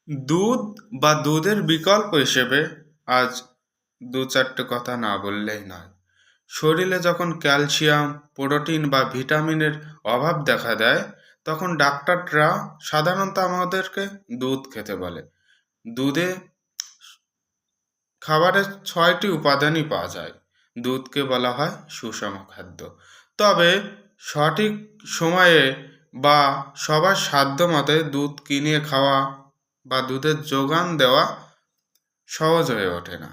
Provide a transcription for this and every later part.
দুধ বা দুধের বিকল্প হিসেবে আজ দু চারটে কথা না বললেই নয়। শরীরে যখন ক্যালসিয়াম, প্রোটিন বা ভিটামিনের অভাব দেখা দেয়, তখন ডাক্তাররা সাধারণত আমাদেরকে দুধ খেতে বলে। দুধে খাবারের ৬টি উপাদানই পাওয়া যায়। দুধকে বলা হয় সুষম খাদ্য। তবে সঠিক সময়ে বা সবার সাধ্য মতে দুধ কিনে খাওয়া বা দুধের যোগান দেওয়া সহজ হয়ে ওঠে না।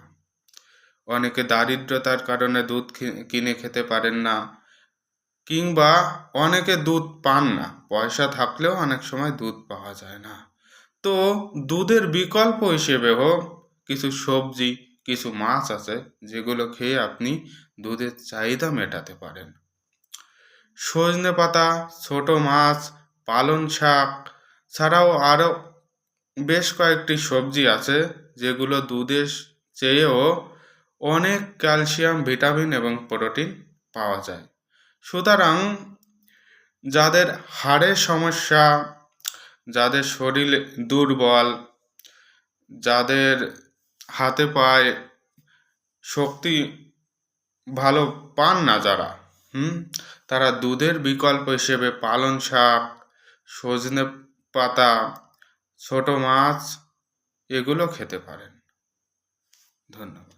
অনেকে দারিদ্রতার কারণে দুধ কিনে খেতে পারেন না, কিংবা অনেকে দুধ পান না, পয়সা থাকলেও অনেক সময় দুধ পাওয়া যায় না। তো দুধের বিকল্প হিসেবেও কিছু সবজি, কিছু মাছ আছে যেগুলো খেয়ে আপনি দুধের চাহিদা মেটাতে পারেন। সজনে পাতা, ছোট মাছ, পালং শাক ছাড়াও আরও বেশ কয়েকটি সবজি আছে যেগুলো দুধের চেয়েও অনেক ক্যালসিয়াম, ভিটামিন এবং প্রোটিন পাওয়া যায়। সুতরাং যাদের হাড়ের সমস্যা, যাদের শরীর দুর্বল, যাদের হাতে পায়ে শক্তি ভালো পান না যারা, তারা দুধের বিকল্প হিসেবে পালং শাক, সজনে পাতা, ছোট মাছ এগুলো খেতে পারেন। ধন্যবাদ।